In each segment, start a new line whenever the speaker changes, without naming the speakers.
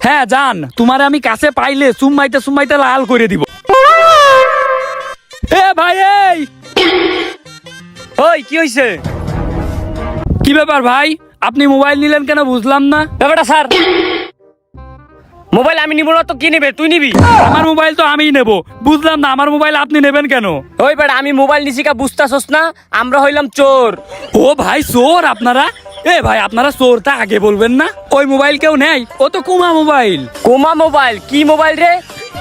হ্যাঁ জান, তোমারে আমি কাছে পাইলে চুম্মাইতে লাল করে দিব। এ ভাই এই
ওই কি হইছে?
কি ব্যাপার ভাই, আপনি মোবাইল নিলেন কেন বুঝলাম না।
ব্যাপারটা স্যার, মোবাইল আমি নিব না তো কি নেবে? তুই নিবি?
আমার মোবাইল তো আমিই নেব, বুঝলাম না আমার মোবাইল আপনি নেবেন কেন?
ওই বেটা, আমি মোবাইল নিছি কা বুঝতাছস না? আমরা হইলাম চোর।
ও ভাই চোর আপনারা? এ ভাই আপনারা চোরটা আগে বলবেন না। ওই মোবাইল কেউ নেই, ও তো কুমা মোবাইল।
কোমা মোবাইল? কি মোবাইল রে?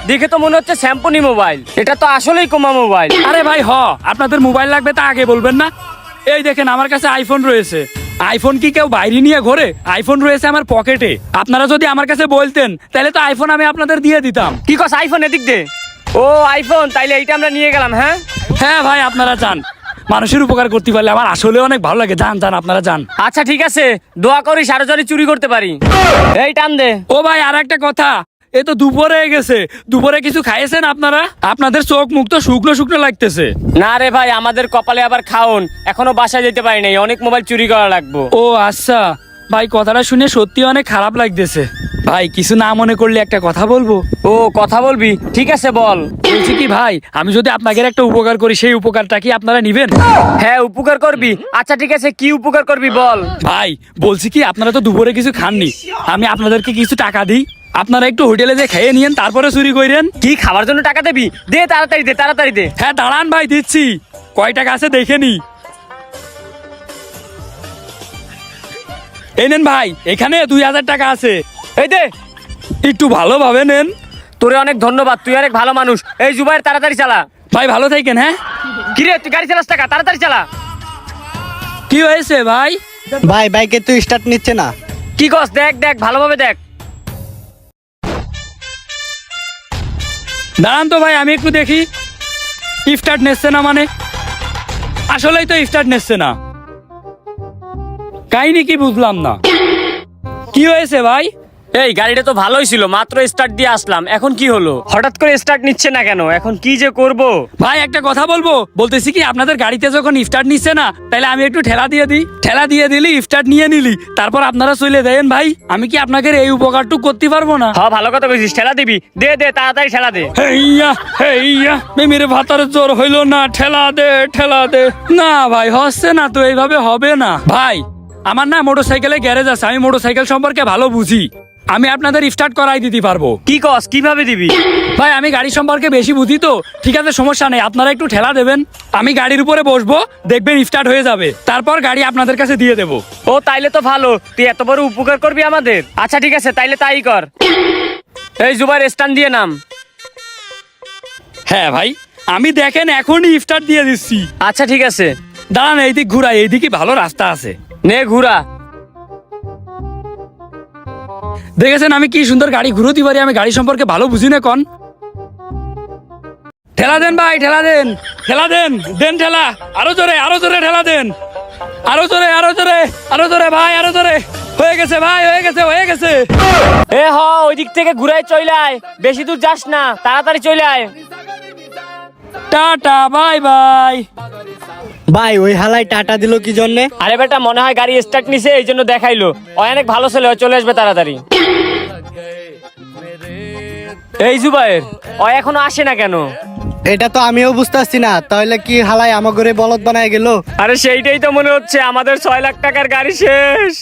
দেখে তো মনে হচ্ছে স্যাম্পনি মোবাইল। এটা তো আসলেই কোমা মোবাইল।
আরে ভাই আপনাদের মোবাইল লাগবে তা আগে বলবেন না। এই দেখেন আমার কাছে আইফোন রয়েছে। আইফোন কি কেউ বাইরে নিয়ে ঘোরে? আইফোন রয়েছে আমার পকেটে। আপনারা যদি আমার কাছে বলতেন তাহলে তো আইফোন আমি আপনাদের দিয়ে দিতাম।
কি কস? আইফোন এদিক দে। ও আইফোন, তাইলে এইটা আমরা নিয়ে গেলাম। হ্যাঁ
হ্যাঁ ভাই আপনারা যান, মানুষের উপকার করতে পারলে আমার আসলে অনেক ভালো লাগে। যান আপনারা যান।
আচ্ছা ঠিক আছে, দোয়া করিস আরো যদি চুরি করতে পারি। এই টান দে।
ও ভাই আর একটা কথা, এ তো দুপুরে হয়ে গেছে, দুপুরে কিছু খাইয়েছেন আপনারা? আপনাদের চোখ মুখ তো শুকনো লাগতেছে।
না রে ভাই, আমাদের কপালে আবার খাওন, এখনো বাসায় যেতে পারি নাই, অনেক মোবাইল চুরি করা লাগবো।
ও আচ্ছা ভাই, কথাটা শুনে সত্যি অনেক খারাপ লাগতেছে। ভাই কিছু না মনে করলে একটা কথা বলবো?
ও কথা বলবি? ঠিক আছে বল।
বলছি কি ভাই, আমি যদি আপনাকে একটা উপকার করি, সেই উপকারটা কি আপনারা নিবেন?
হ্যাঁ উপকার করবি। আচ্ছা ঠিক আছে, কি উপকার করবি বল।
ভাই বলছি কি, আপনারা তো দুপুরে কিছু খাননি, আমি আপনাদেরকে কিছু টাকা দিই, আপনারা একটু হোটেলে যে খেয়ে নিয়েন, তারপরে চুরি করেন।
কি খাবার জন্য টাকা দেবি? দে তাড়াতাড়ি দে, তাড়াতাড়ি দে।
হ্যাঁ দাঁড়ান ভাই, দিচ্ছি। কয় টাকা আছে দেখে নি। এই নেন ভাই, এখানে 2000 টাকা আছে।
এই দে।
একটু ভালোভাবে নেন।
তোরে অনেক ধন্যবাদ, তুই অনেক ভালো মানুষ। এই জুবাইর তাড়াতাড়ি চালা।
ভাই ভালো থাকেন। হ্যাঁ
কিরে তুই গাড়ি চালাস টাকা, তাড়াতাড়ি চালা।
কি হয়েছে ভাই?
ভাই বাইকে তো স্টার্ট নিচ্ছে না।
কি কস? দেখ দেখ ভালোভাবে দেখ।
দাঁড়ান তো ভাই, আমি একটু দেখি। স্টার্ট নিচ্ছে না মানে? আসলেই তো স্টার্ট নিচ্ছে না, কাহিনী কি বুঝলাম না। কি হয়েছে ভাই?
এই গাড়িটা তো ভালোই ছিল, মাত্র স্টার্ট দিয়ে আসলাম, এখন কি হলো? হঠাৎ করে স্টার্ট নিচ্ছে না কেন? এখন কি যে করব?
ভাই একটা কথা বলবো, বলতেছি কি, আপনাদের গাড়িতে যখন স্টার্ট নিচ্ছে না, তাহলে আমি একটু ঠেলা দিয়ে দিই। ঠেলা দিয়ে দিলি, স্টার্ট নিয়ে নিলি, তারপর আপনারা চলে দেন। ভাই আমি কি আপনাকে এই উপকারটুকু করতে পারবো না?
হ্যাঁ ভালো কথা কইছিস, ঠেলা দিবি। দে দে তাড়াতাড়ি ঠেলা দে।
হেইয়া মেমির ভাতার জোর হইলো না, ঠেলা দে ঠেলা দে। না ভাই হচ্ছে না তো, এইভাবে হবে না। ভাই আমার না মোটরসাইকেলে গ্যারেজ আছে, আমি মোটরসাইকেল সম্পর্কে ভালো বুঝি, আমি আপনাদের স্টার্ট করাই দিতে পারবো।
কি কস? কিভাবে দিবি?
ভাই আমি গাড়ি সম্পর্কে বেশি বুঝি তো। ঠিক আছে সমস্যা নেই, আপনারা একটু ঠেলা দেবেন, আমি গাড়ির উপরে বসবো, দেখবেন স্টার্ট হয়ে যাবে, তারপর গাড়ি আপনাদের কাছে দিয়ে দেবো।
ও তাইলে তো ভালো, তুই এত বড় উপকার করবি আমাদের। আচ্ছা ঠিক আছে, তাইলে তাই কর। এই জুবাইর স্ট্যান্ড দিয়ে নাম।
হ্যাঁ ভাই, আমি দেখেন এখনই স্টার্ট দিয়ে দিচ্ছি।
আচ্ছা ঠিক আছে,
দাঁড়ান এইদিক ঘুরাই, এইদিকে ভালো রাস্তা আছে।
নে ঘুরা।
দেখেছেন আমি কি সুন্দর গাড়ি ঘুরোতে পারি, আমি গাড়ি সম্পর্কে ভালো বুঝি না। কন ঠেলা দেন ভাই, ঠেলা দেন, ঠেলা দেন, দেন ঠেলা, আরো জোরে ঠেলা দেন, আরো জোরে ভাই, আরো জোরে। হয়ে গেছে ভাই, হয়ে গেছে।
এ হ, ওই দিক থেকে ঘুরাই চলে আয়, বেশি দূর যাস না, তাড়াতাড়ি চলে আয়।
Tata bye bye.
ভাই ওই হালাই টাটা দিল কি জন্যে?
আরে বেটা মনে হয় গাড়ি স্টার্ট নিছে, এই জন্য দেখাইলো। ও অনেক ভালো ছেলে, ও চলে আসবে তাড়াতাড়ি। এই জুবাইর, ও এখনো আসে না কেন?
এটা তো আমিও বুঝতেছি না, তাহলে কি হালাই আমার ঘরে বলদ বানায় গেল?
আরে সেইটাই তো মনে হচ্ছে, আমাদের 6 লাখ টাকার গাড়ি শেষ।